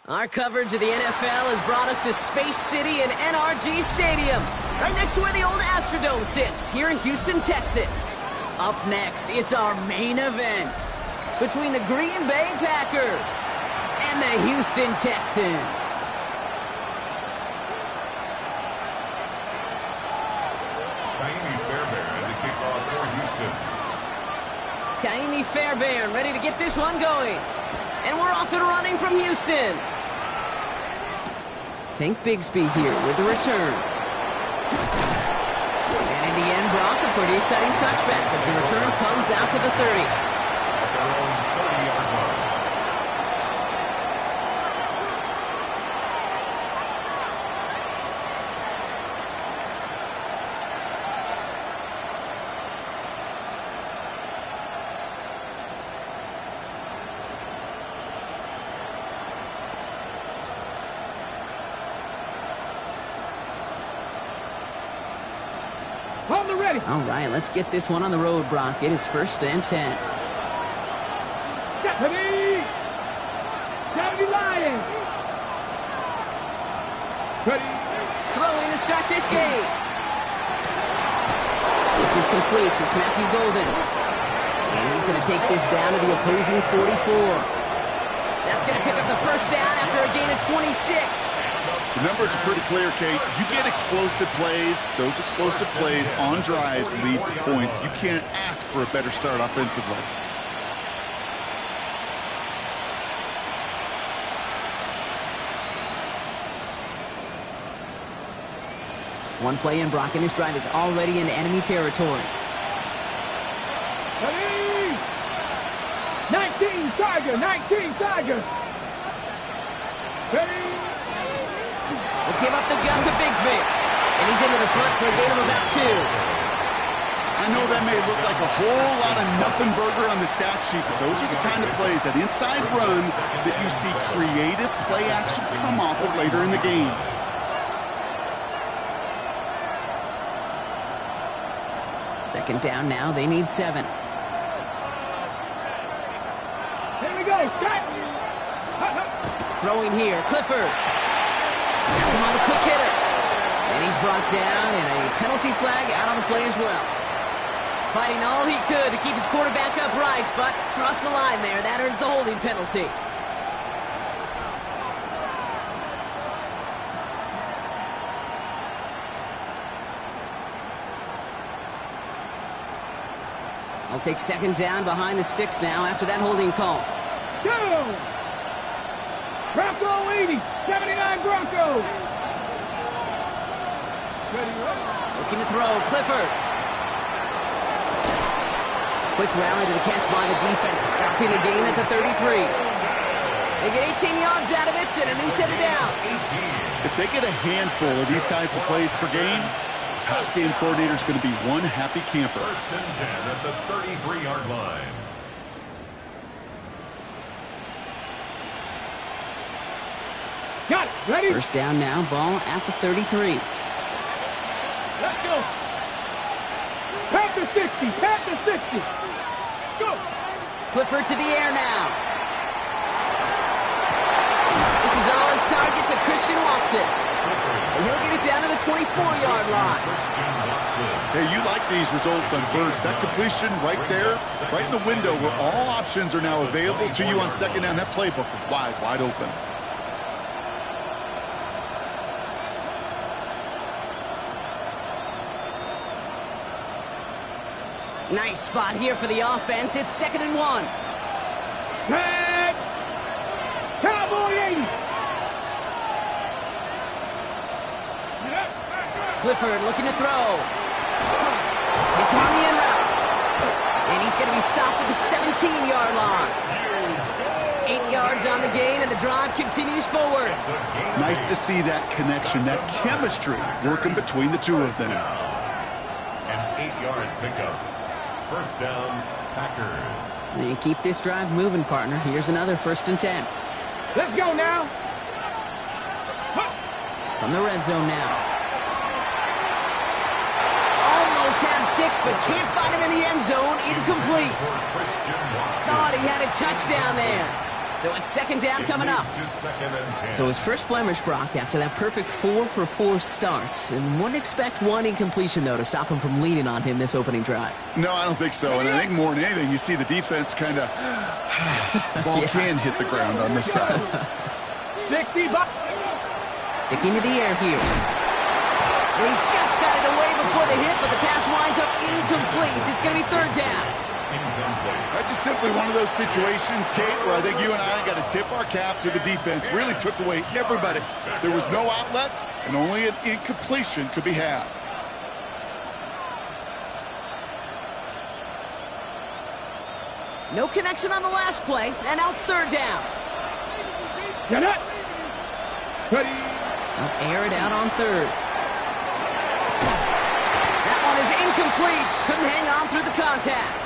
Our coverage of the NFL has brought us to Space City and NRG Stadium, right next to where the old Astrodome sits, here in Houston, Texas. Up next, it's our main event between the Green Bay Packers and the Houston Texans. Ka'imi Fairbairn in the kickoff for Houston. Ka'imi Fairbairn ready to get this one going. And we're off and running from Houston. Tank Bigsby here with the return. And in the end, Brock, a pretty exciting touchback as the return comes out to the 30. At their own 30-yard line. All right, let's get this one on the road, Brock. It is 1st and 10. Deputy Lions. Ready. Throwing to start this game. This is complete. It's Matthew Golden. And he's going to take this down to the opposing 44. That's going to pick up the first down after a gain of 26. The numbers are pretty clear, Kate. You get explosive plays. Those explosive plays on drives lead to points. You can't ask for a better start offensively. One play in, Brock, and his drive is already in enemy territory. Ready. 19 Tiger. Ready. Will give up the guts of Bigsby. And he's into the front for a gain of about 2. I know that may look like a whole lot of nothing burger on the stat sheet, but those are the kind of plays, that inside run, that you see creative play action come off of later in the game. Second down now. They need 7. Here we go. Throwing here. Clifford. Has him on the quick hitter. And he's brought down, and a penalty flag out on the play as well. Fighting all he could to keep his quarterback upright, but crossed the line there. That earns the holding penalty. I'll take second down behind the sticks now after that holding call. Go! Bronco 80, 79 Broncos. Looking to throw, Clifford. Quick rally to the catch by the defense, stopping the game at the 33. They get 18 yards out of it and a new set of downs. If they get a handful of these types of plays per game, the pass game coordinator is going to be one happy camper. 1st and 10 at the 33-yard line. Got it. Ready? First down now, ball at the 33. Let's go. Panther 60. Let's go. Clifford to the air now. This is on target to Christian Watson. And he'll get it down to the 24-yard line. Hey, you like these results on first. That completion right there, right in the window where all options are now available to you on second down. That playbook is wide open. Nice spot here for the offense. It's 2nd and 1. Tag. Cowboy 80. Clifford looking to throw. He It's on the in route. And he's going to be stopped at the 17-yard line. 8 yards on the gain, and the drive continues forward. Nice to see that connection, that chemistry working between the two of them. An 8-yard pickup. First down, Packers. And keep this drive moving, partner. Here's another 1st and 10. Let's go now. From the red zone now. Almost had 6, but can't find him in the end zone. Incomplete. Thought he had a touchdown there. So it's 2nd down coming up. So his first blemish, Brock, after that perfect 4-for-4 start. And wouldn't expect one incompletion, though, to stop him from leading on him this opening drive. No, I don't think so. And I think more than anything, you see the defense kind of ball can hit the ground on this side. 60 bucks. Sticking to the air here. And he just got it away before the hit, but the pass winds up incomplete. It's going to be 3rd down. That's just simply one of those situations, Kate, where I think you and I got to tip our cap to the defense. Really took away everybody. There was no outlet, and only an incompletion could be had. No connection on the last play, and now it's 3rd down. Get it. Ready. Air it out on 3rd. That one is incomplete. Couldn't hang on through the contact.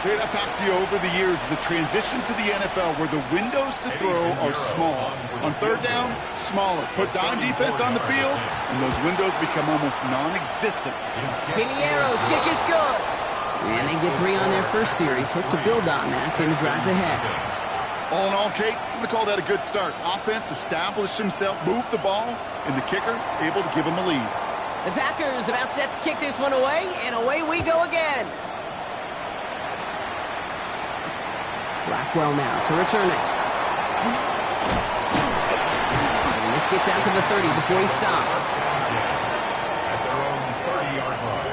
Kate, I've talked to you over the years, the transition to the NFL where the windows to throw are small. On 3rd down, smaller. Put dime defense on the field, and those windows become almost non-existent. Piniero's kick is good. And they get 3 on their first series. Hope to build on that in the drives ahead. All in all, Kate, I'm going to call that a good start. Offense established himself, moved the ball, and the kicker able to give him a lead. The Packers about set to kick this one away, and away we go again. Blackwell now to return it. And this gets out to the 30 before he stops. At their own 30-yard line.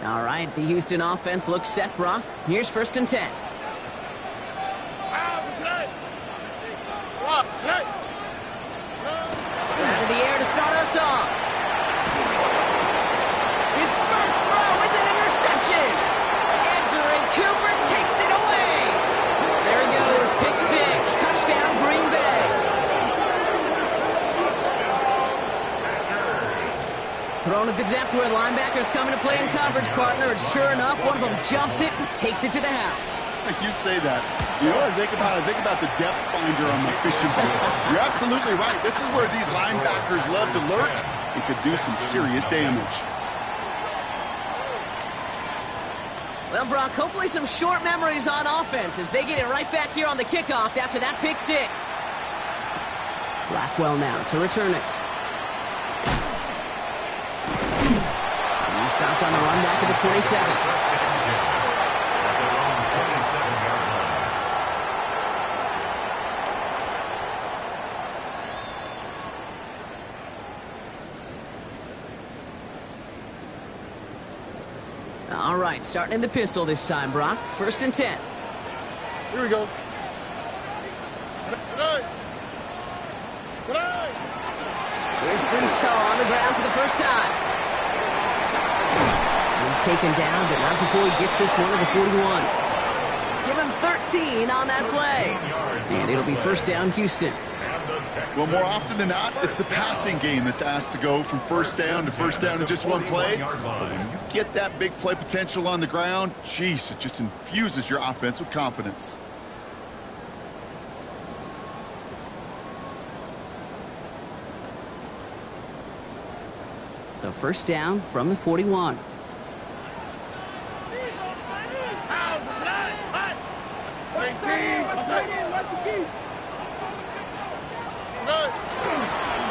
All right, the Houston offense looks set, Brock. Here's 1st and 10. Out of the air to start us off. His first throw is an interception. Edgerrin Cooper takes it away. There he goes, pick 6, touchdown Green Bay. Thrown at the depth where linebackers come into play in coverage, partner, and sure enough, one of them jumps it and takes it to the house. Like you say that, you know what I think about? I think about the depth finder on my fishing boat. You're absolutely right. This is where these linebackers love to lurk. It could do some serious damage. Well, Brock, hopefully some short memories on offense as they get it right back here on the kickoff after that pick 6. Blackwell now to return it. He's stopped on the run back of the 27. All right, starting in the pistol this time, Brock. 1st and 10. Here we go. Here's Brees on the ground for the first time. He's taken down, but not before he gets this one to the 41. Give him 13 on that play. And it'll be 1st down, Houston. Well, more often than not, it's the passing game that's asked to go from 1st down to 1st down in just one play. But when you get that big play potential on the ground, geez, it just infuses your offense with confidence. So 1st down from the 41.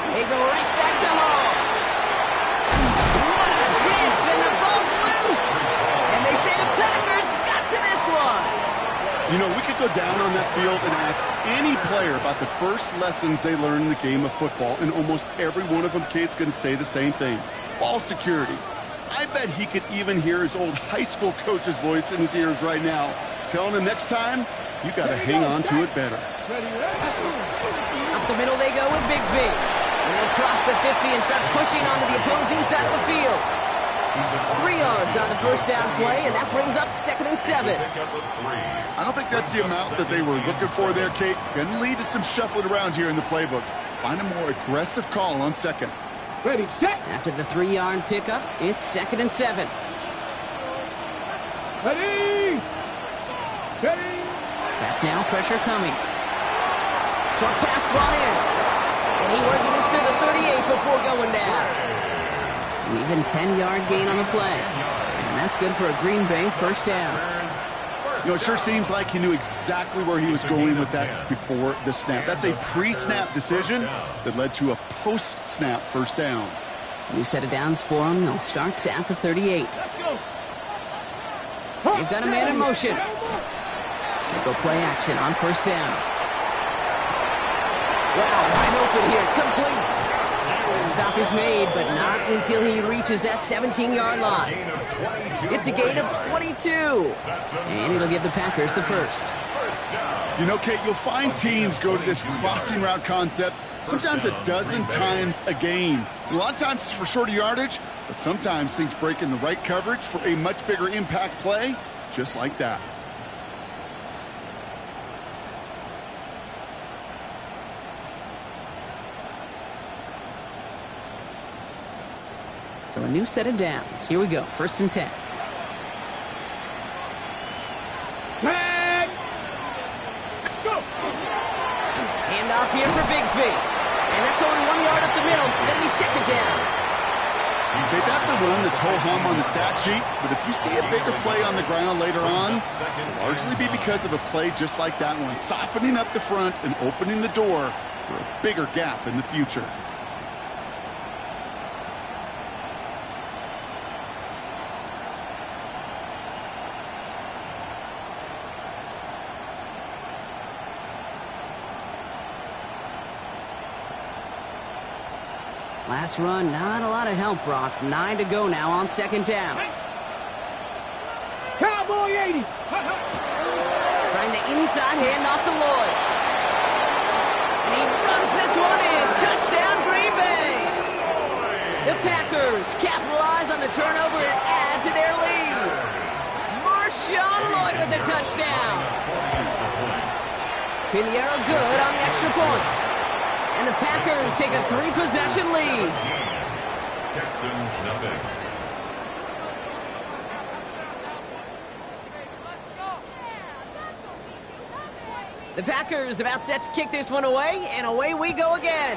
They go right back to Hall. What a hit, and the ball's loose. And they say the Packers got to this one. You know, we could go down on that field and ask any player about the first lessons they learned in the game of football, and almost every one of them kids going to say the same thing. Ball security. I bet he could even hear his old high school coach's voice in his ears right now, telling him next time, you got to hang on to it better. Up the middle they go with Bigsby. And they'll cross the 50 and start pushing onto the opposing side of the field. 3 yards on the first down play, and that brings up 2nd and 7. I don't think that's the amount that they were looking for there, Kate. Going to lead to some shuffling around here in the playbook. Find a more aggressive call on 2nd. Ready, set. After the 3-yard pickup, it's 2nd and 7. Ready. Ready. Back now, pressure coming. Short pass brought in. And he works this to the 38 before going down. An even 10-yard gain on the play. And that's good for a Green Bay first down. You know, it sure seems like he knew exactly where he was going with that before the snap. That's a pre-snap decision that led to a post-snap first down. New set of downs for him. They'll start at the 38. They've got a man in motion. They go play action on first down. Wow, wide open here. Complete. The stop is made, but not until he reaches that 17-yard line. It's a gain of 22. And it'll give the Packers the first. You know, Kate, you'll find teams go to this crossing route concept sometimes a dozen times a game. A lot of times it's for shorter yardage, but sometimes things break in the right coverage for a much bigger impact play, just like that. So a new set of downs. Here we go. 1st and 10. Tag. Let's go. Hand off here for Bigsby. And that's only 1 yard up the middle. Going to be 2nd down. Okay, that's a run that's ho-hum on the stat sheet, but if you see a bigger play on the ground later on, it'll largely be because of a play just like that one, softening up the front and opening the door for a bigger gap in the future. Last run, not a lot of help, Brock. 9 to go now on 2nd down. Cowboy 80s. Trying the inside handoff to Lloyd. And he runs this one in. Touchdown, Green Bay. The Packers capitalize on the turnover and add to their lead. Marshawn Lloyd with the touchdown. Pinheiro good on the extra point. And the Packers take a 3-possession lead. Texans nothing. The Packers about set to kick this one away, and away we go again.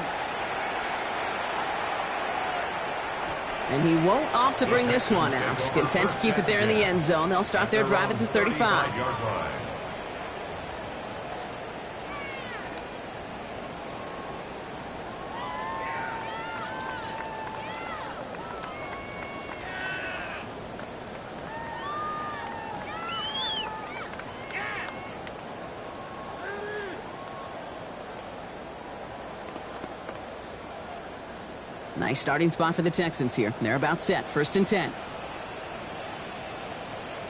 And he won't opt to bring this one out. Content to keep it there in the end zone. They'll start their drive at the 35. Nice starting spot for the Texans here. They're about set. 1st and 10.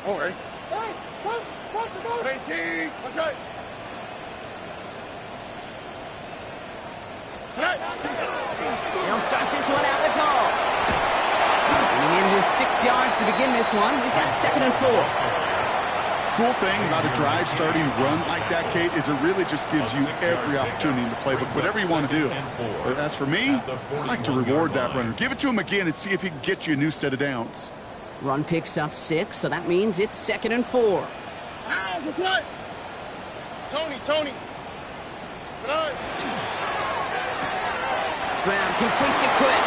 All right. Hey, what's right? They'll start this one out with Hall. And he manages 6 yards to begin this one. We've got 2nd and 4. Cool thing about a drive starting run like that, Kate, is it really just gives you every opportunity in the playbook, whatever you want to do. But as for me, I like to reward that runner. Give it to him again and see if he can get you a new set of downs. Run picks up 6, so that means it's 2nd and 4. What's right? Tony. Stroud completes it quick.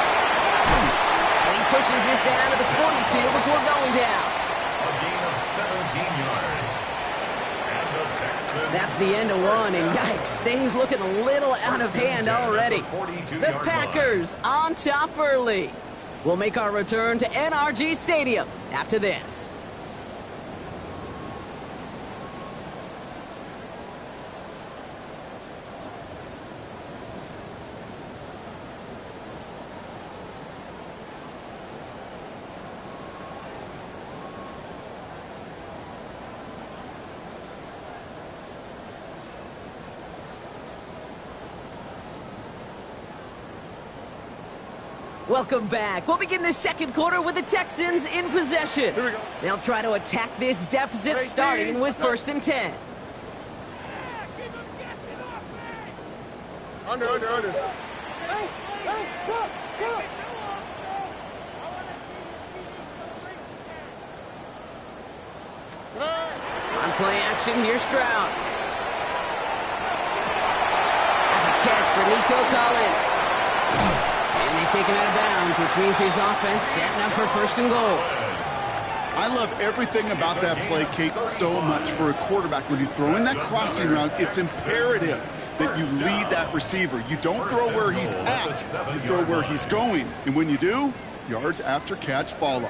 And he pushes this down to the 42 before going down. A gain of 17 yards. And the Texans. That's the end of one, and yikes, things looking a little out of hand already. The Packers on top early. We'll make our return to NRG Stadium after this. Welcome back. We'll begin the second quarter with the Texans in possession. Here we go. They'll try to attack this deficit starting with 1st and 10. Under. Hey, go. On play action, here's Stroud. That's a catch for Nico Collins. And they take him out of bounds, which means his offense setting up for 1st and goal. I love everything about that play, Kate, so much for a quarterback. When you throw in that crossing route, it's imperative that you lead that receiver. You don't throw where he's at, you throw where he's going. And when you do, yards after catch follow.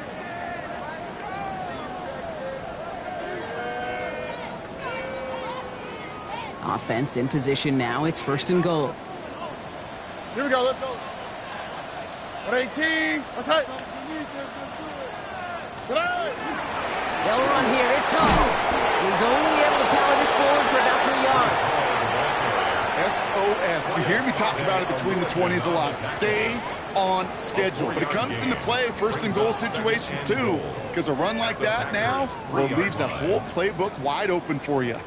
Offense in position now. It's 1st and goal. Here we go, let's go. 118, let's hit. They'll run here. It's home. He's only able to power this forward for about 3 yards. SOS. You hear me talk about it between the 20s a lot. Stay on schedule. But it comes into play 1st and goal situations too, because a run like that now, well, leaves that whole playbook wide open for you.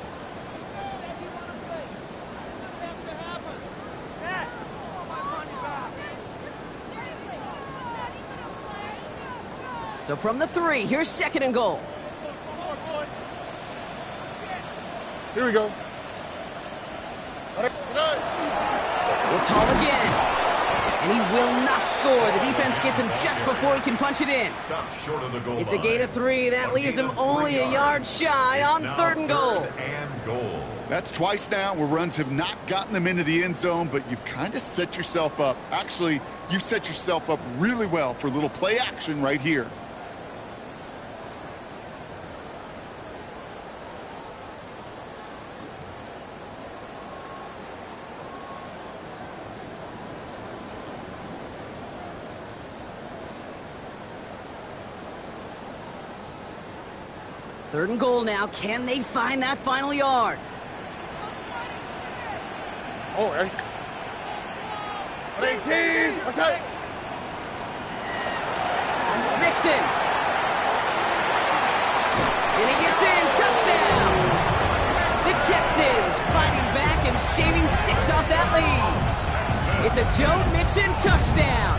So from the 3, here's 2nd and goal. Here we go. It's Hall again. And he will not score. The defense gets him just before he can punch it in. Stop short of the goal It's a line. gain of 3. That leaves him only a yard shy on 3rd and goal. 3rd and goal. That's twice now where runs have not gotten them into the end zone, but you've kind of set yourself up. Actually, you've set yourself up really well for a little play action right here. Third and goal now. Can they find that final yard? Oh, hey. 118, let's hit. Mixon. And he gets in. Touchdown. The Texans fighting back and shaving 6 off that lead. It's a Joe Mixon touchdown.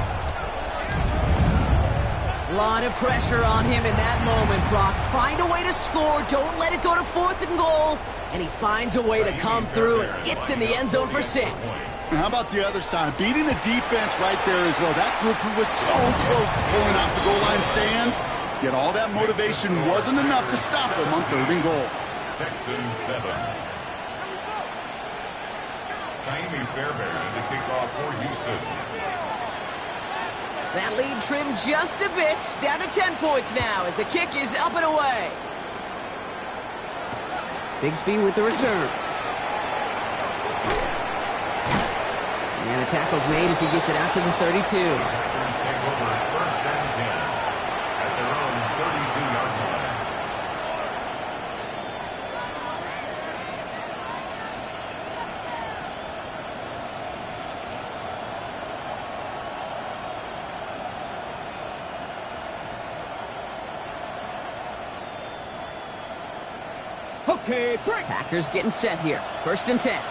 A lot of pressure on him in that moment, Brock. Find a way to score. Don't let it go to 4th and goal. And he finds a way to come through and gets in the end zone for 6. And how about the other side? Beating the defense right there as well. That group who was so close to pulling off the goal line stand, yet all that motivation wasn't enough to stop them on 3rd and goal. Texans 7. Jaime Fairbairn to kick off for Houston. That lead trimmed just a bit, down to 10 points now as the kick is up and away. Bigsby with the return. And the tackle's made as he gets it out to the 32. Packers take over 1st and 10 at their own 32-yard line. Okay, break. Packers getting set here. 1st and 10.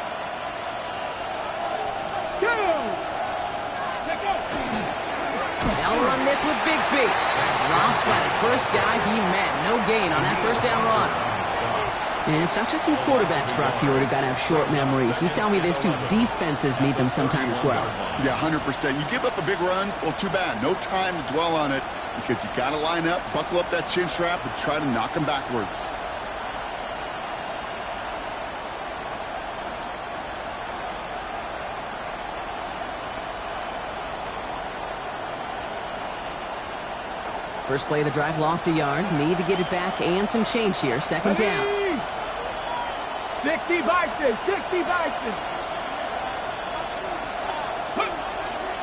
They'll run this with Bigsby. Lost by the first guy he met. No gain on that 1st down run. And it's not just some quarterbacks, Brock Huard, who got to have short memories. You tell me this too. Defenses need them sometimes as well. Yeah, 100%. You give up a big run, well, too bad. No time to dwell on it because you got to line up, buckle up that chin strap, and try to knock them backwards. First play of the drive, lost a yard. Need to get it back and some change here. 2nd down. 60 Bison.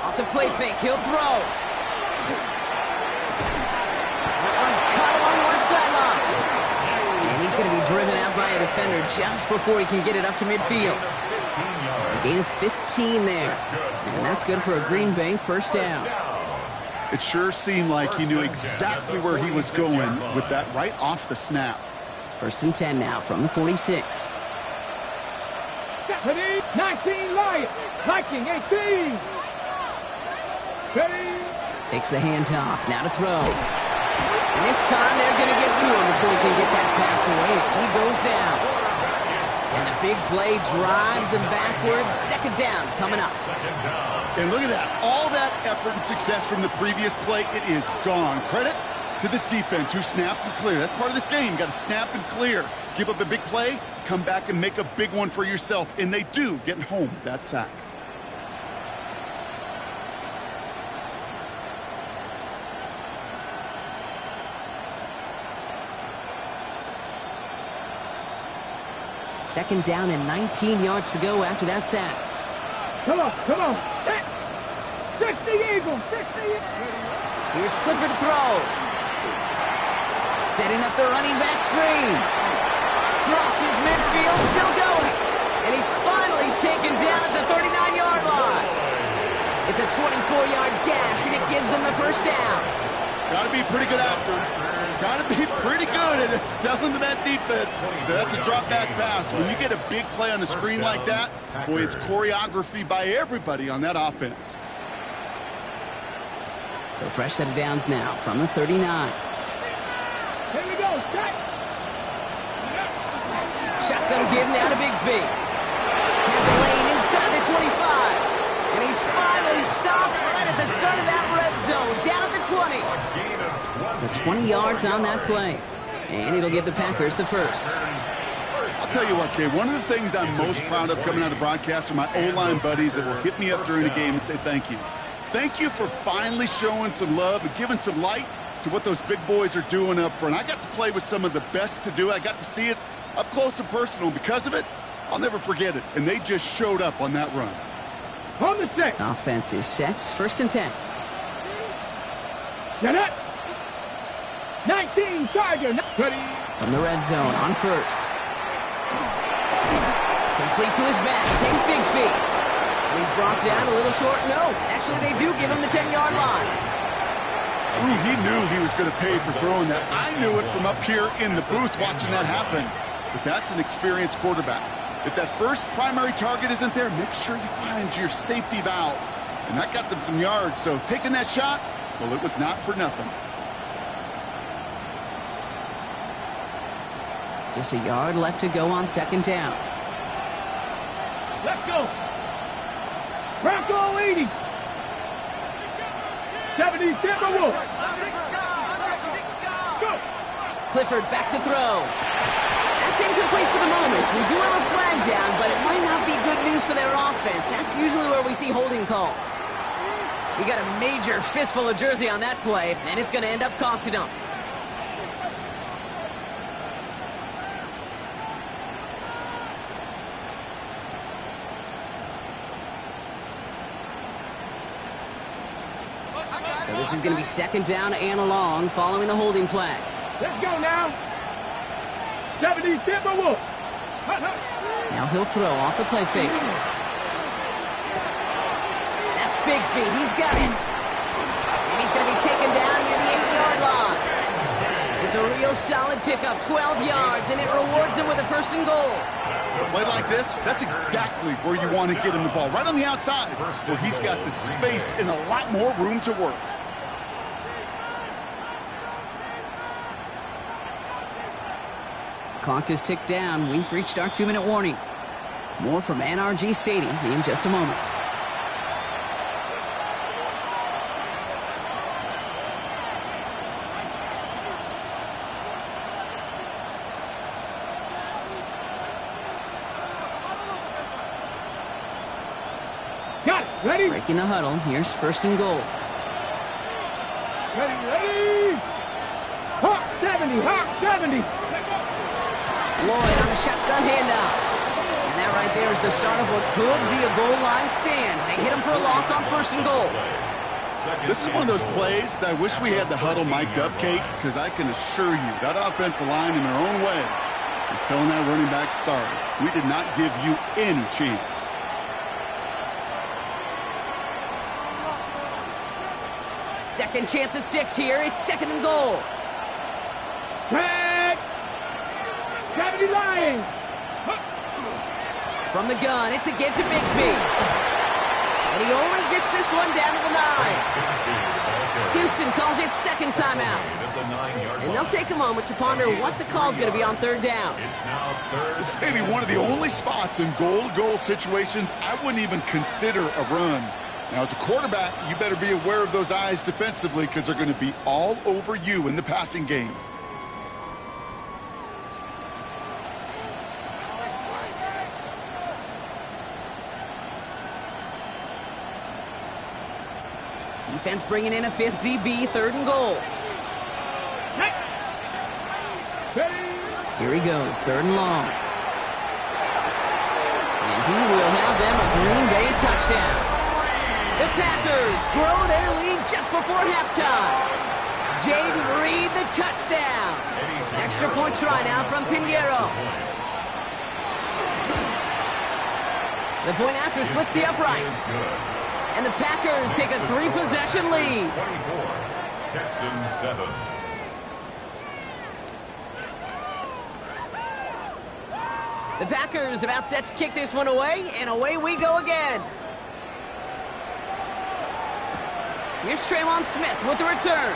Off the play fake, he'll throw. That one's cut along the left sideline. And he's going to be driven out by a defender just before he can get it up to midfield. A gain of 15 there. And that's good for a Green Bay 1st down. It sure seemed like he knew exactly where he was going with that right off the snap. 1st and 10 now from the 46. 19 Lions. Viking 18. Ready. Takes the handoff. Now to throw. And this time they're going to get to him before he can get that pass away as he goes down. And the big play drives them backwards. 2nd down coming up. And look at that. All that effort and success from the previous play, it is gone. Credit to this defense who snapped and cleared. That's part of this game. You got to snap and clear. Give up a big play, come back and make a big one for yourself. And they do, getting home with that sack. Second down and 19 yards to go after that sack. Come on, come on. 60 Eagles, 60 Eagles. Here's Clifford to throw. Setting up the running back screen. Crosses midfield, still going. And he's finally taken down at the 39-yard line. It's a 24-yard gash, and it gives them the 1st down. Got to be pretty good after. Got to be pretty good at selling to that defense. That's a drop-back pass. When you get a big play on the screen like that, boy, it's choreography by everybody on that offense. So fresh set of downs now from the 39. Here we go, check. Shotgun give now to Bigsby. Has a lane inside the 25. And he's finally stopped right at the start of that red zone, down at the 20. So 20 yards on that play. And it'll give the Packers the 1st. I'll tell you what, Kay, one of the things I'm most proud of coming out of broadcast are my O-line buddies that will hit me up during the game and say thank you. Thank you for finally showing some love and giving some light to what those big boys are doing up front. I got to play with some of the best to do it. I got to see it up close and personal. Because of it, I'll never forget it. And they just showed up on that run. On the set. Offense is set. 1st and 10. Set up. 19 Tiger. Ready. From the red zone on 1st. Complete to his back. Take Bigsby. And he's brought down a little short. No, actually they do give him the 10-yard line. Ooh, he knew he was going to pay for throwing that. I knew it from up here in the booth watching that happen. But that's an experienced quarterback. If that first primary target isn't there, make sure you find your safety valve. And that got them some yards. So taking that shot, well, it was not for nothing. Just a yard left to go on 2nd down. Let's go. Bronco 80. 70 Timberwolves. Go. Clifford back to throw. That's incomplete for the moment. We do have a flag down, but it might not be good news for their offense. That's usually where we see holding calls. We got a major fistful of jersey on that play, and it's going to end up costing them. So this is going to be 2nd down and long following the holding flag. Let's go now. 70 Timberwolves. Now he'll throw off the play fake. That's Bigsby. He's got it. And he's going to be taken down near the 8-yard line. It's a real solid pickup, 12 yards, and it rewards him with a 1st and goal. A play like this, that's exactly where you want to get him the ball. Right on the outside, where he's got the space and a lot more room to work. Clock is ticked down. We've reached our 2-minute warning. More from NRG Stadium in just a moment. Got it. Ready? Breaking the huddle. Here's 1st and goal. Ready. Hawk 70. Hawk 70. Lloyd on a shotgun handoff. And that right there is the start of what could be a goal line stand. They hit him for a loss on 1st and goal. This is one of those plays that I wish we had the huddle mic'd up, Kate, because I can assure you that offensive line in their own way is telling that running back, sorry, we did not give you any chance. Second chance at 6 here. It's 2nd and goal. Tag. Gravity Lions. From the gun, it's a give to Bigsby. And he only gets this one down to the 9. Houston calls it 2nd timeout. And they'll take a moment to ponder what the call's going to be on 3rd down. This is maybe one of the only spots in goal-to-goal situations I wouldn't even consider a run. Now, as a quarterback, you better be aware of those eyes defensively because they're going to be all over you in the passing game. Defense bringing in a 5th DB, 3rd and goal. Here he goes, 3rd and long. And he will have them a Green Bay touchdown. The Packers grow their lead just before halftime. Jaden Reed, the touchdown. Extra point try now from Pinheiro. The point after splits the uprights. And the Packers take a 3-possession lead. 24, Texans 7. The Packers about set to kick this one away, and away we go again. Here's Traymon Smith with the return.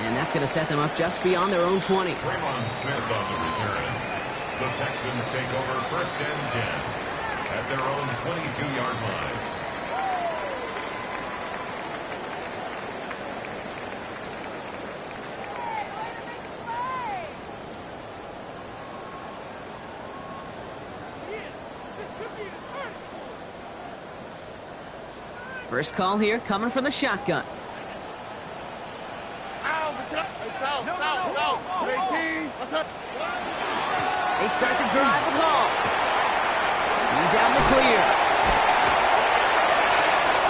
And that's going to set them up just beyond their own 20. Traymon Smith on the return. The Texans take over 1st and 10 at their own 22-yard line. First call here coming from the shotgun. They start the drive with Hall. He's out in the clear.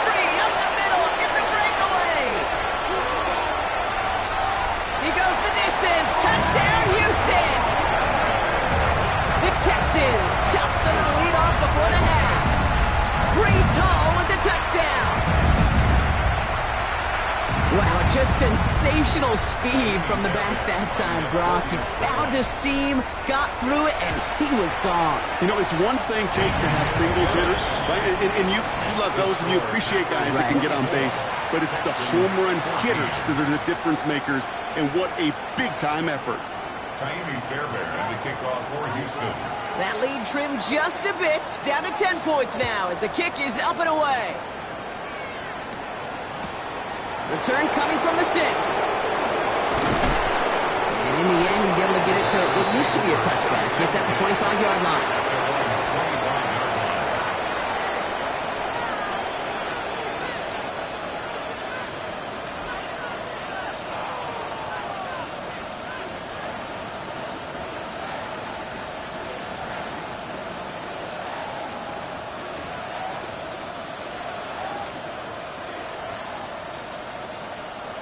Free up the middle. It's a breakaway. He goes the distance. Touchdown, Houston. The Texans chop some of the lead off before the half. Breece Hall with the touchdown. Wow, just sensational speed from the back that time, Brock. He found a seam, got through it, and he was gone. You know, it's one thing, Kate, to have singles hitters, right? And you love those, and you appreciate guys that can get on base. But it's the home run hitters that are the difference makers, and what a big-time effort. Kaimi Fairbairn and the kickoff for Houston. That lead trimmed just a bit, down to 10 points now as the kick is up and away. Return coming from the 6. And in the end, he's able to get it to what used to be a touchback. It's at the 25-yard line.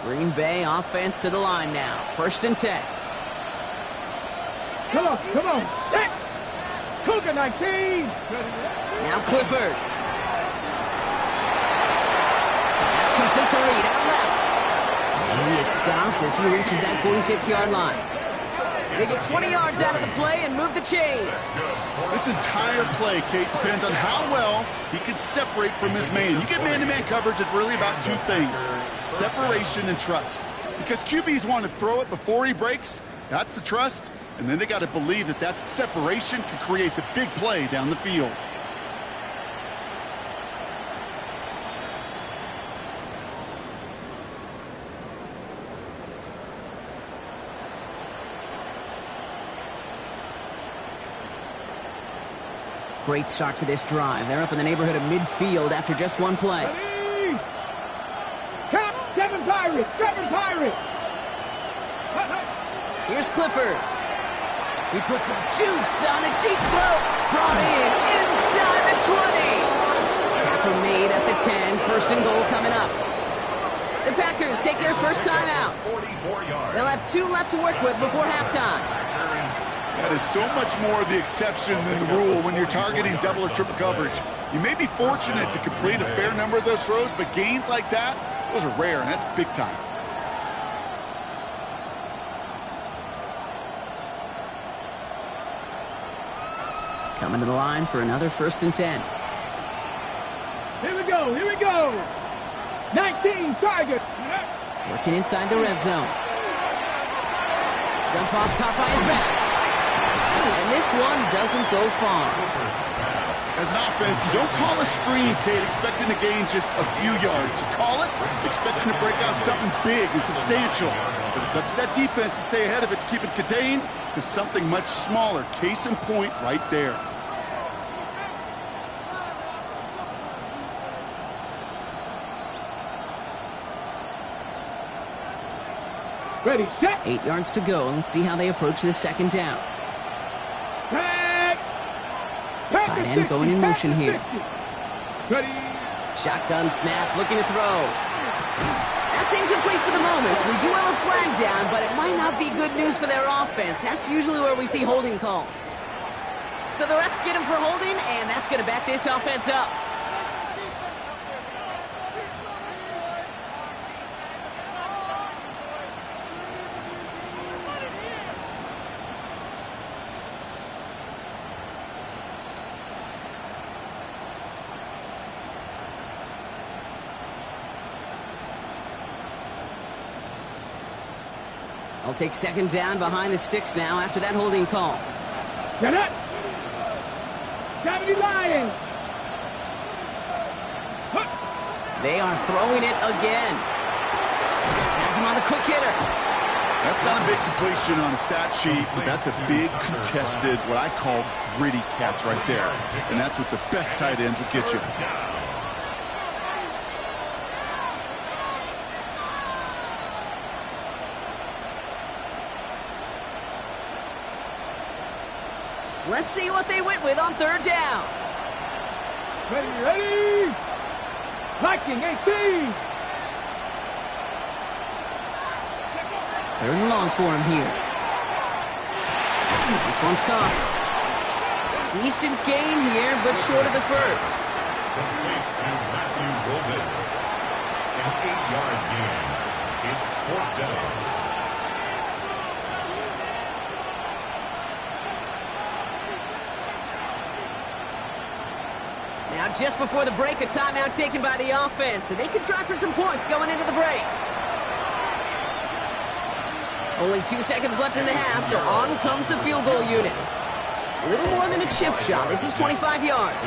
Green Bay offense to the line now. 1st and 10. Come on, come on. Set. Coconut cheese. Now Clifford. That's complete to Reed out left. And he is stopped as he reaches that 46-yard line. They get 20 yards out of the play and move the chains. This entire play, Kate, depends on how well he can separate from his man. You get man-to-man coverage, it's really about 2 things, separation and trust. Because QBs want to throw it before he breaks, that's the trust, and then they got to believe that that separation can create the big play down the field. Great start to this drive. They're up in the neighborhood of midfield after just one play. Ready. Count 7 Pirates. 7 Pirates. Here's Clifford. He puts some juice on a deep throw. Brought in inside the 20. Tackle made at the 10. 1st and goal coming up. The Packers take their first time out. 44 yards. They'll have 2 left to work with before halftime. Packers That is so much more the exception than the rule when you're targeting double or triple coverage. You may be fortunate to complete a fair number of those throws, but gains like that, those are rare, and that's big time. Coming to the line for another 1st and 10. Here we go, here we go. 19 Tigers. Working inside the red zone. Dump off caught by his back. And this one doesn't go far. As an offense, you don't call a screen, Kate, expecting to gain just a few yards. You call it expecting to break out something big and substantial. But it's up to that defense to stay ahead of it, to keep it contained to something much smaller. Case in point right there. Ready, set. 8 yards to go. Let's see how they approach this 2nd down. Pack. Tight end going in motion here. Ready. Shotgun snap, looking to throw. That's incomplete for the moment. We do have a flag down, but it might not be good news for their offense. That's usually where we see holding calls. So the refs get him for holding, and that's going to back this offense up. I'll take 2nd down behind the sticks now after that holding call. Get it. 70 Lions. They are throwing it again. Has him on the quick hitter. That's not a big completion on a stat sheet, but that's a big contested, what I call gritty catch right there. And that's what the best tight ends will get you. Let's see what they went with on 3rd down. Ready, ready. Viking 18. 3rd and long for him here. This one's caught. Decent gain here, but short of the 1st. Complete to Matthew Golden. An 8-yard gain. It's 4th down. Now, just before the break, a timeout taken by the offense, and they can try for some points going into the break. Only 2 seconds left in the half, so on comes the field goal unit. A little more than a chip shot. This is 25 yards.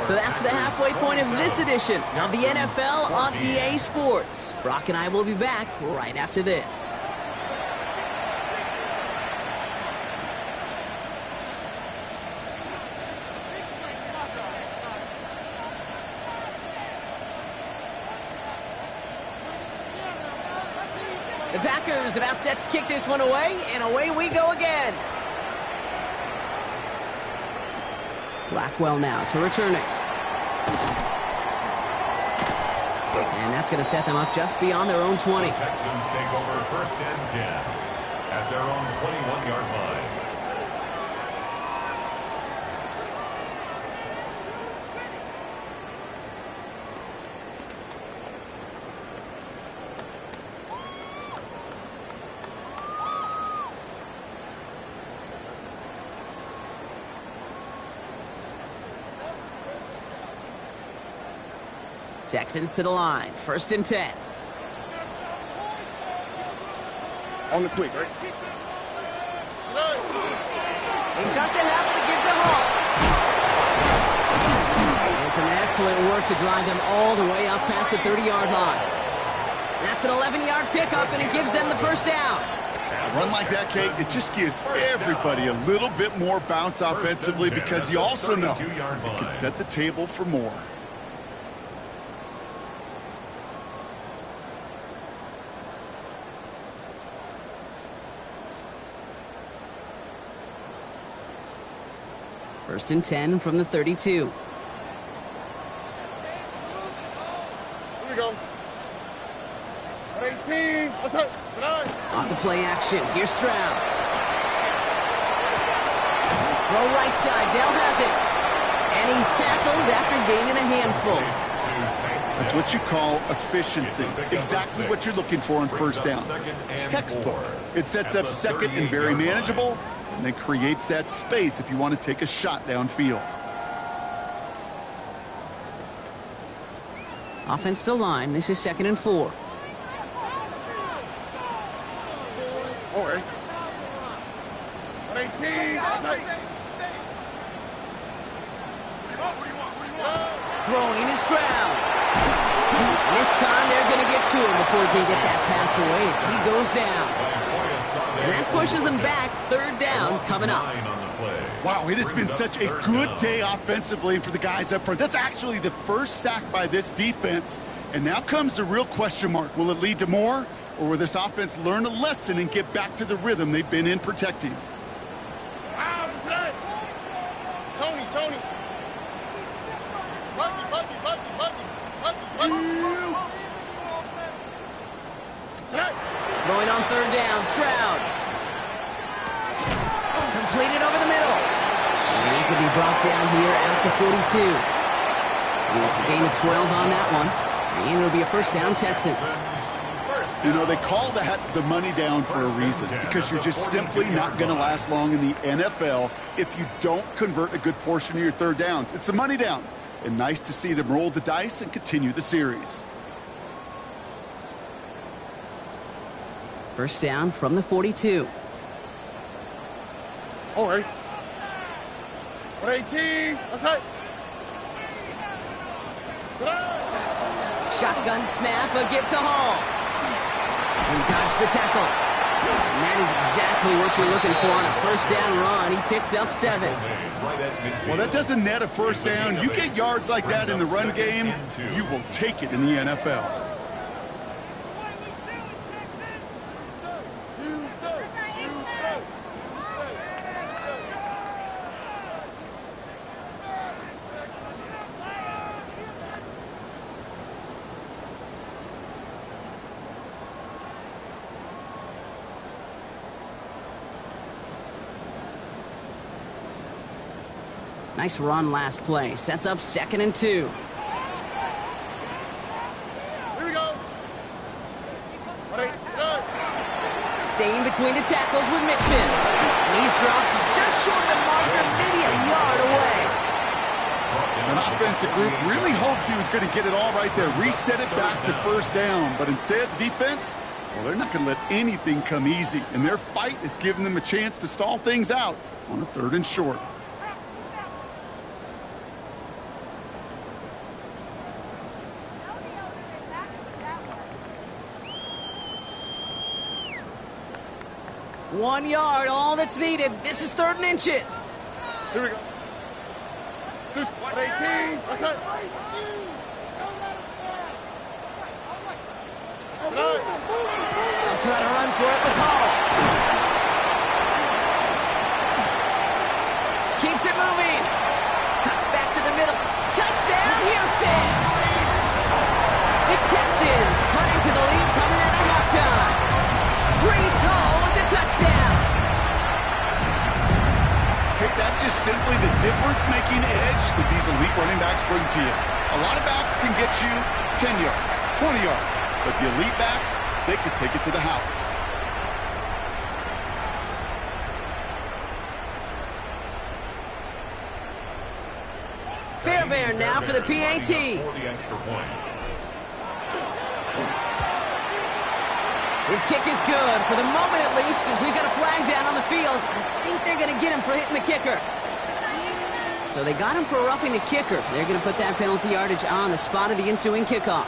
So that's the halfway point of this edition of the NFL on EA Sports. Brock and I will be back right after this. The Packers about set to kick this one away, and away we go again. Blackwell now to return it. And that's going to set them up just beyond their own 20. The Texans take over 1st and 10 at their own 21-yard line. Texans to the line. 1st and 10. On the quick, right? They start the half to give them all. It's an excellent work to drive them all the way up past the 30-yard line. That's an 11-yard pickup, and it gives them the 1st down. A run like that, Kate, it just gives everybody a little bit more bounce offensively because you also know it can set the table for more. First and 10 from the 32. Here we go. Ready, Off the play action, here's Stroud. Throw right side, Dell has it. And he's tackled after gaining a handful. That's what you call efficiency. Exactly what you're looking for on first down. Textbook. It sets up second and very manageable, and then creates that space if you want to take a shot downfield. Offensive line, this is 2nd and 4. Throwing is Stroud. This time they're going to get to him before he can get that pass away as he goes down. And that pushes him back. 3rd down coming up. Wow, it has been such a good day offensively for the guys up front. That's actually the first sack by this defense. And now comes the real question mark. Will it lead to more? Or will this offense learn a lesson and get back to the rhythm they've been in protecting? Tony. Throwing on 3rd down, Stroud. Completed over the middle. And he's going to be brought down here at the 42. And it's a gain of 12 on that one. And it'll be a 1st down, Texans. You know, they call that the money down for a reason, because you're just simply not going to last long in the NFL if you don't convert a good portion of your 3rd downs. It's the money down. And nice to see them roll the dice and continue the series. 1st down from the 42. All right. 18. Let's hit. Shotgun snap, a give to Hall. He dodged the tackle. And that is exactly what you're looking for on a 1st down run. He picked up 7. Well, that doesn't net a 1st down. You get yards like that in the run game, you will take it in the NFL. Nice run last play. Sets up 2nd and 2. Here we go. Staying between the tackles with Mixon. And he's dropped just short of the marker, maybe a yard away. An offensive group really hoped he was going to get it all right there, reset it back to 1st down. But instead, the defense, well, they're not going to let anything come easy. And their fight is giving them a chance to stall things out on a 3rd and short. One yard, all that's needed. This is 3rd and inches. Here we go. 18. Let's hit. Trying to run for it with Hall. Keeps it moving. Cuts back to the middle. Touchdown, Houston! The Texans cut into the lead coming out of halftime. Breece Hall with the touchdown. Okay, that's just simply the difference-making edge that these elite running backs bring to you. A lot of backs can get you 10 yards, 20 yards, but the elite backs, they could take it to the house. Fairbairn now for the PAT. His kick is good, for the moment at least, as we've got a flag down on the field. I think they're going to get him for hitting the kicker. So they got him for roughing the kicker. They're going to put that penalty yardage on the spot of the ensuing kickoff.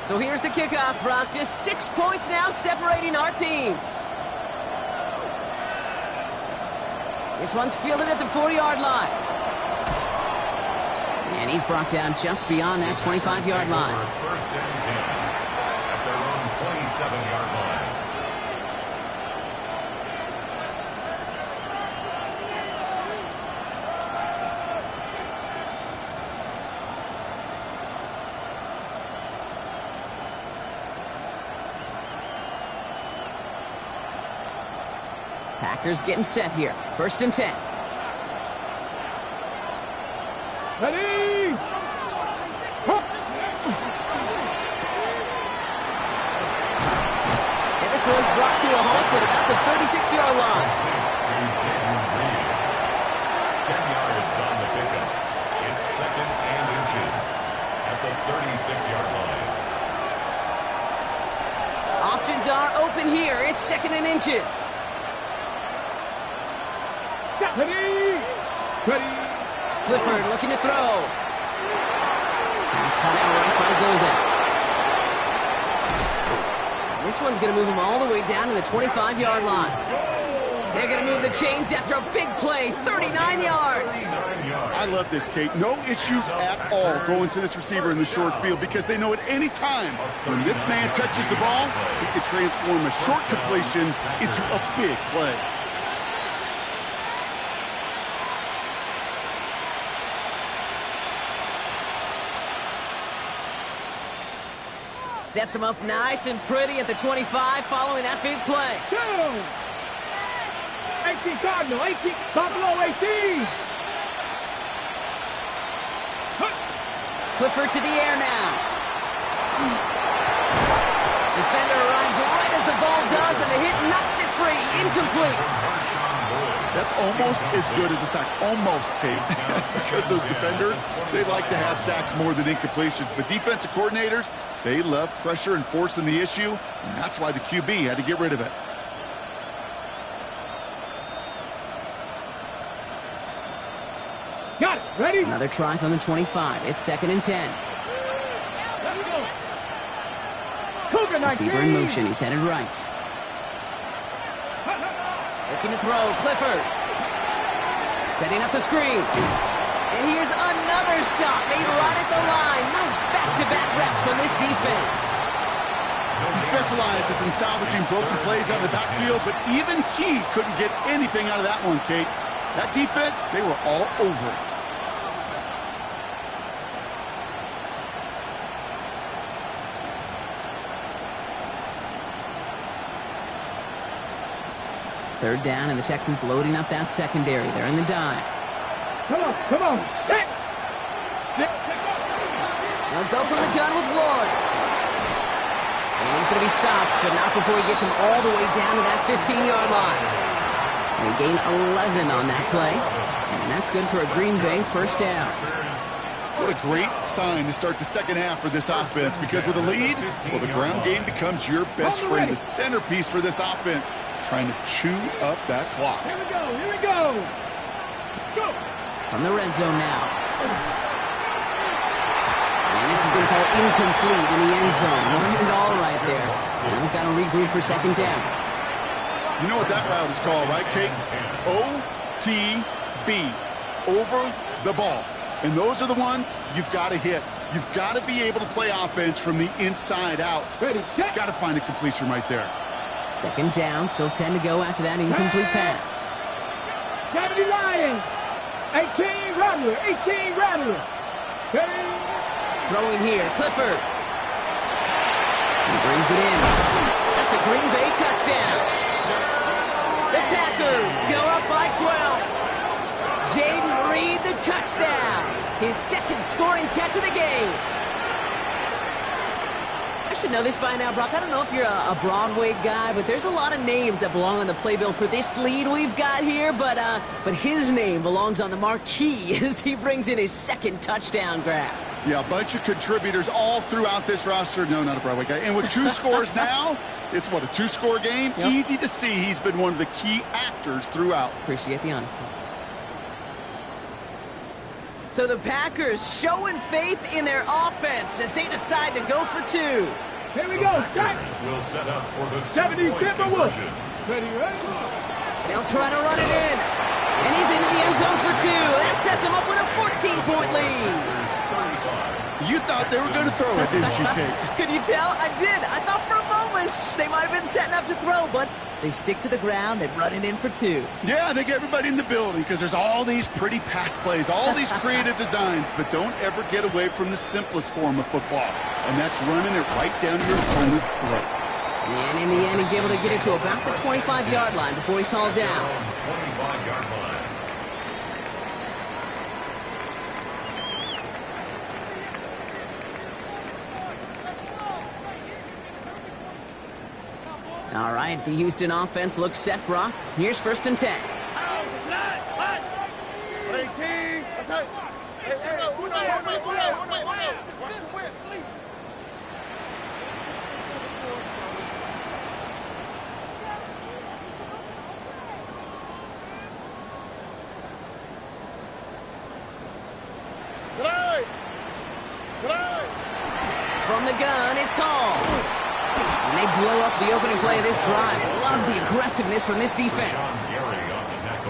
So here's the kickoff, Brock. Just 6 points now separating our teams. This one's fielded at the 40-yard line. And he's brought down just beyond that 25-yard line. First and 10 at their own 27-yard line. Packers getting set here. 1st and 10. Ready? Huh. And this one's brought to a halt at about the 36-yard line. 10 yards on the pickup. It's 2nd and inches at the 36-yard line. Options are open here. It's 2nd and inches. Ready? Ready? Clifford looking to throw. Pass caught out right by Golden. And this one's going to move him all the way down to the 25-yard line. They're going to move the chains after a big play, 39 yards. I love this, Kate. No issues at all going to this receiver in the short field because they know at any time when this man touches the ball, he can transform a short completion into a big play. Sets him up nice and pretty at the 25 following that big play. 18 Cardinal, 18, Buffalo 18. Clifford to the air now. Defender arrives right as the ball does, and the hit knocks it free. Incomplete. That's almost as good as a sack. Almost, Kate. Because those defenders, they like to have sacks more than incompletions. But defensive coordinators, they love pressure and forcing the issue, and that's why the QB had to get rid of it. Got it. Ready? Another try from the 25. It's 2nd and 10. Let me go. Cougar 19. Receiver in motion. He's headed right. Looking to throw. Clifford. Setting up the screen. And here's another stop made right at the line. Nice back-to-back reps from this defense. He specializes in salvaging broken plays out of the backfield, but even he couldn't get anything out of that one, Kate. That defense, they were all over it. Third down, and the Texans loading up that secondary. They're in the dime. Come on. Sit. They'll go from the gun with Lloyd. And he's going to be stopped, but not before he gets him all the way down to that 15-yard line. They gain 11 on that play, and that's good for a Green Bay 1st down. What a great sign to start the second half for this offense, because with a lead, well, the ground game becomes your best friend, the centerpiece for this offense, trying to chew up that clock. Here we go. Let's go. From the red zone now. And this is going to fall incomplete in the end zone. Running it all right there. Now we've got to regroup for 2nd down. You know what that route is called, right, Kate? OTB, over the ball. And those are the ones you've got to hit. You've got to be able to play offense from the inside out. Ready, set. Got to find a completion right there. 2nd down, still 10 to go after that incomplete pass. 70 Lions. 18 Rattler. Ready? Throwing here, Clifford. He brings it in. That's a Green Bay touchdown. The Packers go up by 12. Jaden Reed, the touchdown. His 2nd scoring catch of the game. I should know this by now, Brock. I don't know if you're a Broadway guy, but there's a lot of names that belong on the playbill for this lead we've got here. But his name belongs on the marquee as he brings in his 2nd touchdown grab. Yeah, a bunch of contributors all throughout this roster. No, not a Broadway guy. And with 2 scores now, it's what, a 2-score game? Yep. Easy to see he's been one of the key actors throughout. Appreciate the honesty. So the Packers showing faith in their offense as they decide to go for 2. Here we go. Will set up for the 70 Timberwolves. Ready? They'll try to run it in. And he's into the end zone for 2. That sets him up with a 14-point lead. You thought they were going to throw it, didn't you, Kate? Could you tell? I did. I thought for a moment they might have been setting up to throw, but they stick to the ground and run it in for 2. Yeah, I think everybody in the building, because there's all these pretty pass plays, all these creative designs, but don't ever get away from the simplest form of football, and that's running it right down your opponent's throat. And in the end, he's able to get it to about the 25-yard line before he's hauled down. 25-yard line. All right, the Houston offense looks set, Brock. Here's 1st and 10. 18. From the gun, it's Hall. And they blow up the opening play of this drive. Love the aggressiveness from this defense.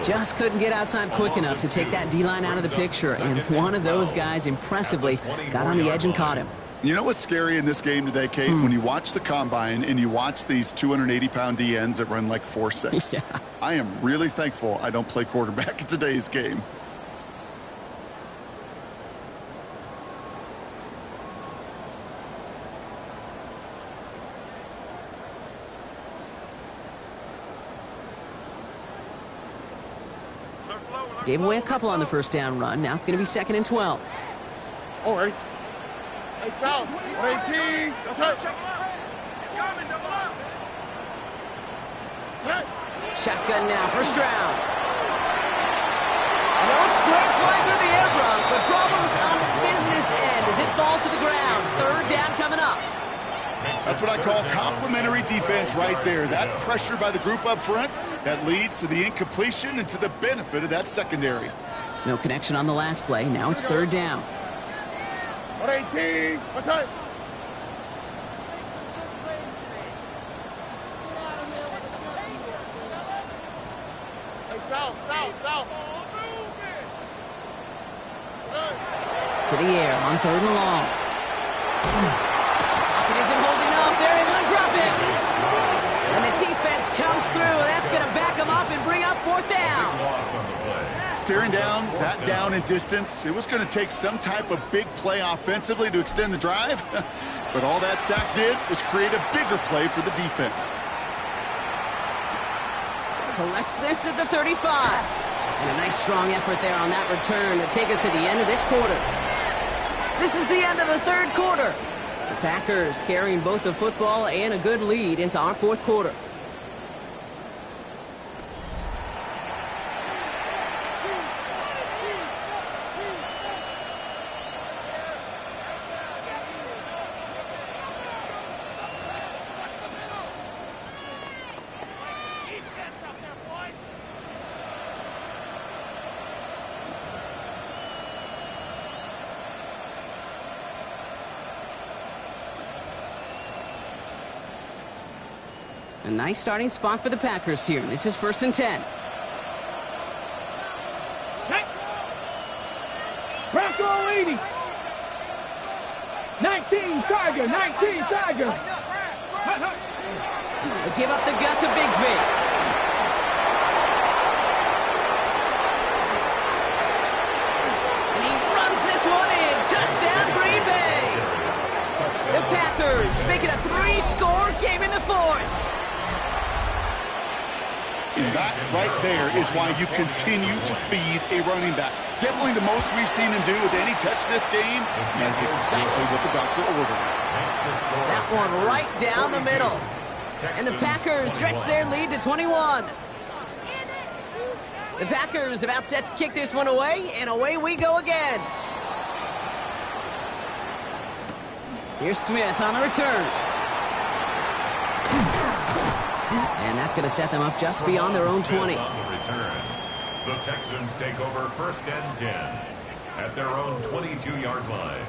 Just couldn't get outside quick enough to take that D-line out of the picture, and one of those guys impressively got on the edge and caught him. You know what's scary in this game today, Kate? When you watch the combine and you watch these 280-pound DNs that run like 4.6. Yeah. I am really thankful I don't play quarterback in today's game. Gave away a couple on the first down run. Now it's going to be 2nd and 12. All right. Hey, South. 18. That's it. Shotgun now, first round. And it looks great flying through the air, Brock, but problems on the business end as it falls to the ground. 3rd down coming up. That's what I call complimentary defense right there. That pressure by the group up front, that leads to the incompletion and to the benefit of that secondary. No connection on the last play. Now it's 3rd down. 18. What's up? Hey, South. To the air on 3rd and long. It isn't holding up. They're able to drop it. And the defense comes through. That's going to back them up and bring up 4th down. Staring down, that down in distance, it was going to take some type of big play offensively to extend the drive. But all that sack did was create a bigger play for the defense. Collects this at the 35. And a nice strong effort there on that return to take us to the end of this quarter. This is the end of the 3rd quarter. The Packers carrying both the football and a good lead into our 4th quarter. A nice starting spot for the Packers here. This is 1st and 10. Bronco leading. 19 Tiger. They give up the gut to Bigsby. And he runs this one in. Touchdown, Green Bay. The Packers making a 3-score game in the 4th. And that right there is why you continue to feed a running back. Definitely the most we've seen him do with any touch this game. And that's exactly what the doctor ordered. That one right down the middle. And the Packers stretch their lead to 21. The Packers about set to kick this one away, and away we go again. Here's Smith on the return. And that's going to set them up just beyond their own 20. The Texans take over 1st and 10 at their own 22-yard line.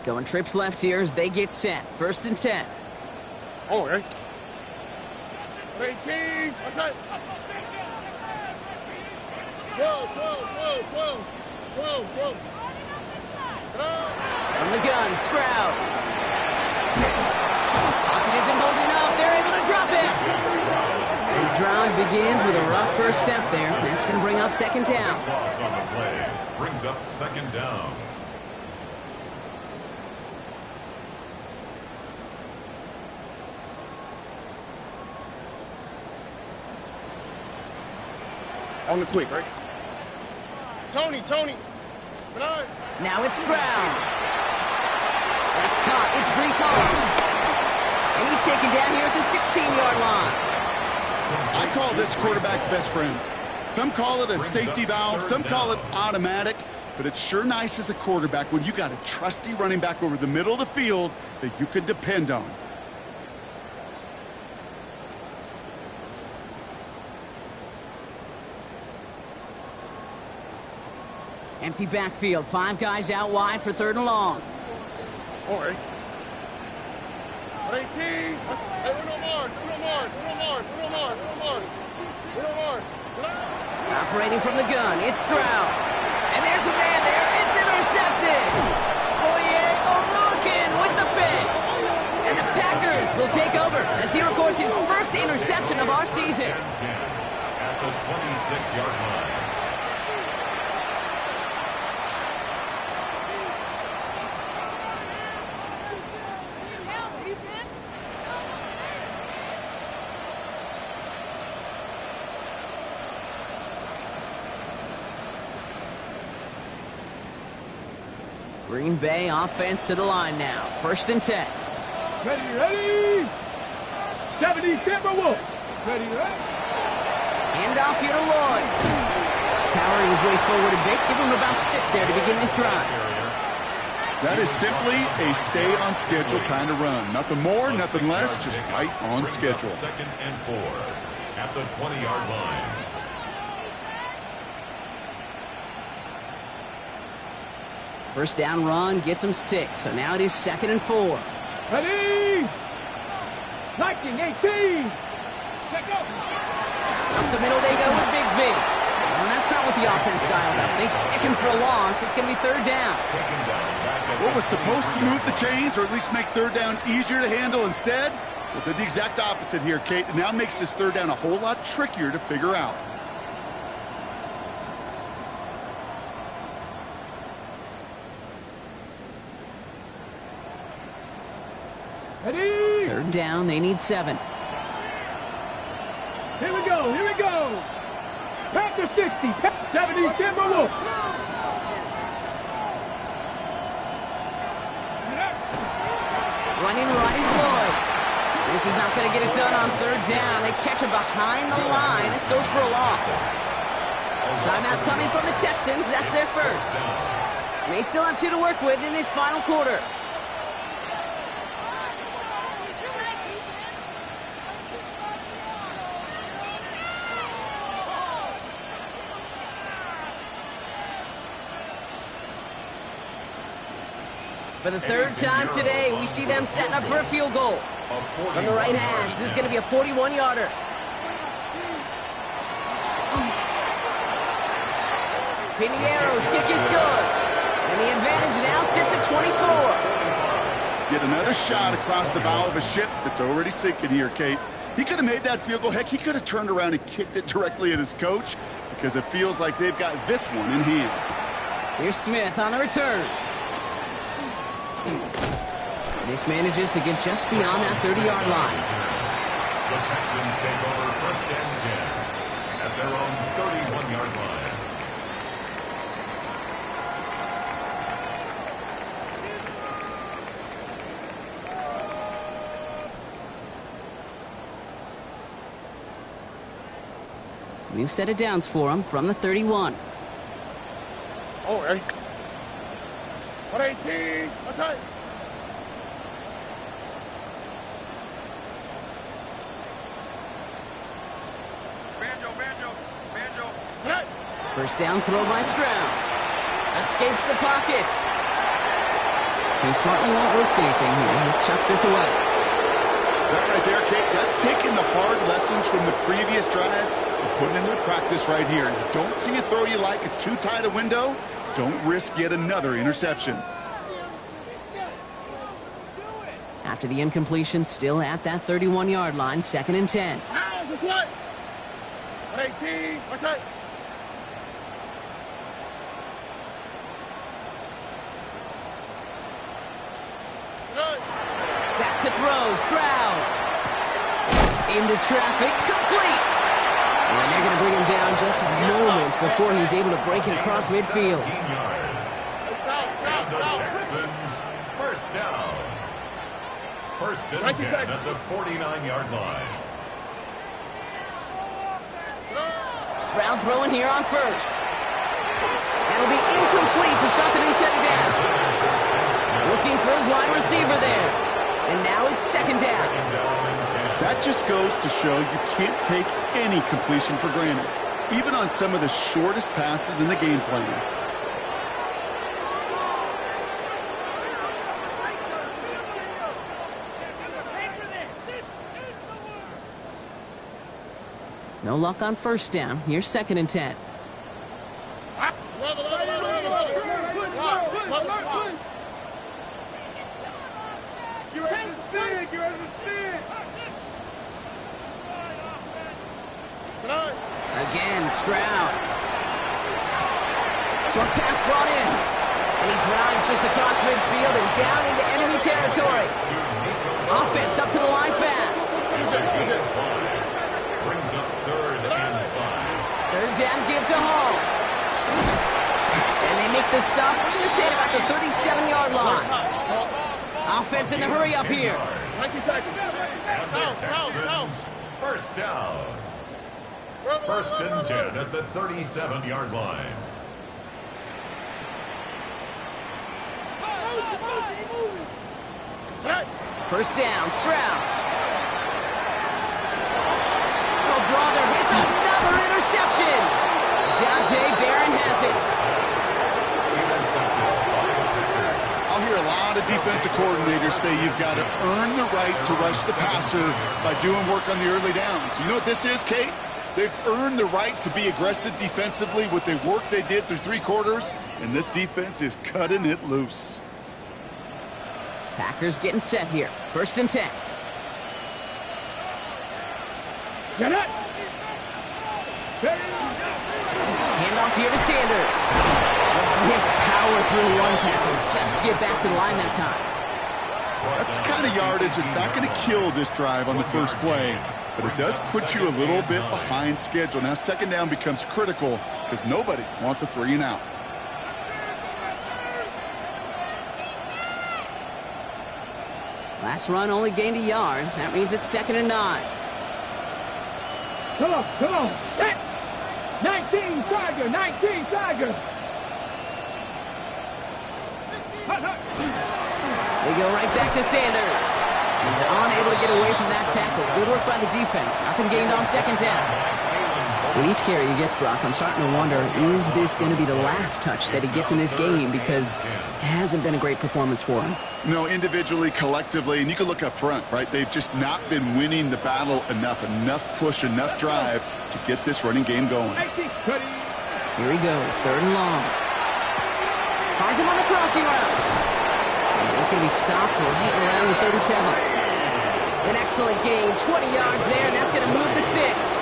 Going trips left here as they get set. 1st and 10. All right. 18. What's that? Whoa. From the gun, Stroud. Pocket isn't holding up. They're able to drop it. The drive begins with a rough first step there. That's going to bring up second down. Loss on the play brings up second down. On the quick, right? Tony. Now it's Stroud. That's caught. It's Breece Hall. And he's taken down here at the 16-yard line. I call this quarterback's best friend. Some call it a safety valve, some call it automatic, but it's sure nice as a quarterback when you got a trusty running back over the middle of the field that you can depend on. Empty backfield. 5 guys out wide for 3rd and long. All right. 18. Hey, no more. Operating from the gun, it's Stroud. And there's a man there. It's intercepted. Fourier Oluokun with the pick. And the Packers will take over as he records his first interception of our season. At the 26-yard line. Green Bay offense to the line now. 1st and 10. Ready. 70 Timberwolves. Ready. Hand off here to Lloyd. Powering his way forward a bit. Give him about 6 there to begin this drive. That is simply a stay-on-schedule kind of run. Nothing more, nothing less, just right on schedule. 2nd and 4 at the 20-yard line. First down run gets him 6. So now it is 2nd and 4. Ready. 19, 18. Check up. Up the middle they go with Bigsby. Well, that's not what the offense dialed up. They stick him for a loss. It's going to be 3rd down. What was supposed to move the chains or at least make 3rd down easier to handle instead? Well, did the exact opposite here, Kate. It now makes this 3rd down a whole lot trickier to figure out. Ready. 3rd down, they need 7. Here we go. Panther 60, 70 Timberwolves. Running right is Lloyd. This is not going to get it done on 3rd down. They catch him behind the line. This goes for a loss. Timeout coming from the Texans. That's their first. They still have 2 to work with in this final quarter. For the 3rd time today, we see them setting up for a field goal. From the right hash, this is going to be a 41-yarder. Piniero's kick is good. And the advantage now sits at 24. Get another shot across the bow of a ship that's already sinking here, Kate. He could have made that field goal. Heck, he could have turned around and kicked it directly at his coach because it feels like they've got this one in hand. Here's Smith on the return. This manages to get just beyond that 30-yard line. The Texans take over 1st and 10 at their own 31-yard line. We've set it downs for him from the 31. All right. 118. What's that? Banjo. Hey. First down throw by Stroud. Escapes the pocket. He smartly won't risk anything here. Just chucks this away. That right there, Kate, that's taking the hard lessons from the previous drive and putting into practice right here. You don't see a throw you like, it's too tight a window. Don't risk yet another interception. After the incompletion, still at that 31-yard line, 2nd and 10. What? 18. What's that? Back to throw, Stroud. Into traffic, complete. And they're going to bring him down just a moment before he's able to break it across midfield. 17 yards. And the Texans first down. First and 10 at the 49-yard line. Stroud throwing here on first. That'll be incomplete to start the new set of downs. Looking for his wide receiver there. And now it's second down. That just goes to show you can't take any completion for granted, even on some of the shortest passes in the game plan. No luck on first down. Here's second and 10. Again, Stroud. Short pass brought in. And he drives this across midfield and down into enemy territory. Offense up to the line fast. Brings up third and 5. Third down give to Hall. And they make the stop, we're going to say, at about the 37-yard line. Offense in the hurry up here. And the Texans first down. First and 10 at the 37-yard line. First down, Stroud. Oh, brother, it's another interception. Jonte Barron has it. I'll hear a lot of defensive coordinators say you've got to earn the right to rush the passer by doing work on the early downs. You know what this is, Kate? They've earned the right to be aggressive defensively with the work they did through 3 quarters, and this defense is cutting it loose. Packers getting set here. First and 10. Get it. Handoff here to Sanders. He had to power through one tackle just to get back to the line that time. That's the kind of yardage that's not going to kill this drive on the first play, but it does put you a little bit behind schedule. Now second down becomes critical because nobody wants a 3 and out. Last run only gained a yard. That means it's second and 9. Come on. Set. 19 Tiger, 19 Tiger. They go right back to Sanders. He's unable to get away from that tackle. Good work by the defense. Nothing gained on second down. With each carry he gets, Brock, I'm starting to wonder, is this going to be the last touch that he gets in this game? Because it hasn't been a great performance for him. No, individually, collectively, and you can look up front, right? They've just not been winning the battle enough push, enough drive to get this running game going. Here he goes, third and long. Finds him on the crossing route. And he's going to be stopped right around the 37. An excellent gain, 20 yards there, and that's going to move the sticks.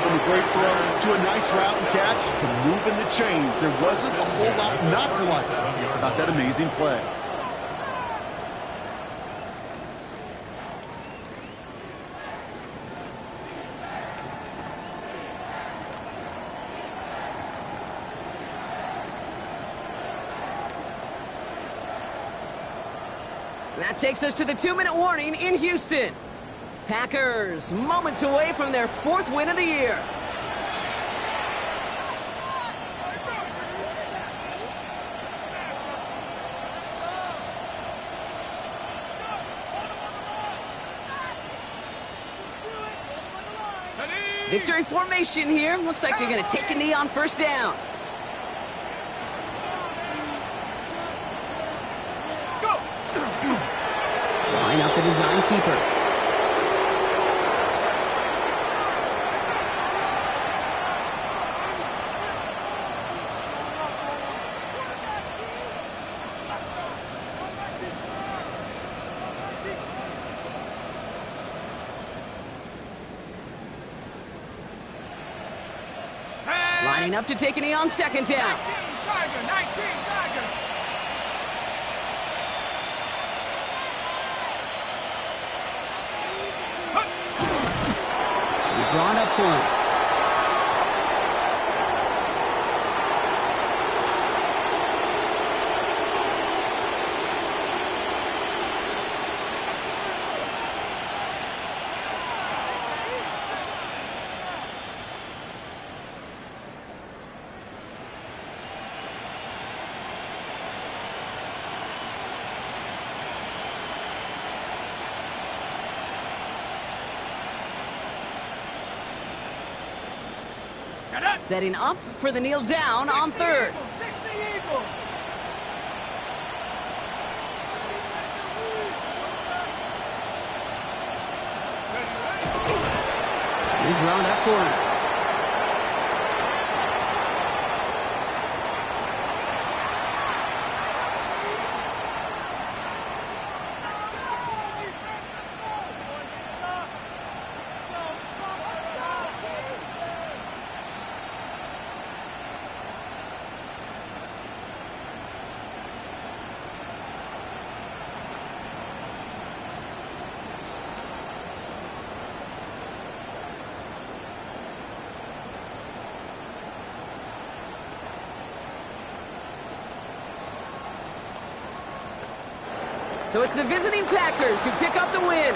From a great throw to a nice route and catch to moving the chains. There wasn't a whole lot not to like about that amazing play. That takes us to the 2-minute warning in Houston. Packers moments away from their 4th win of the year. Victory formation here. Looks like they're going to take a knee on first down. Line up the design keeper. Lining up to take a knee on second down. 19 Tiger. Drawn up for him. Setting up for the kneel down on third. 60 Eagle. He's drawn up for him. So it's the visiting Packers who pick up the win.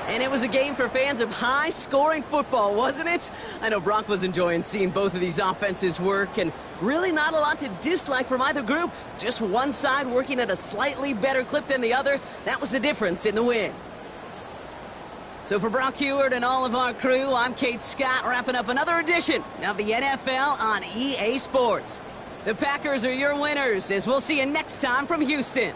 And it was a game for fans of high-scoring football, wasn't it? I know Brock was enjoying seeing both of these offenses work, and really not a lot to dislike from either group. Just one side working at a slightly better clip than the other. That was the difference in the win. So for Brock Huard and all of our crew, I'm Kate Scott, wrapping up another edition of the NFL on EA Sports. The Packers are your winners, as we'll see you next time from Houston.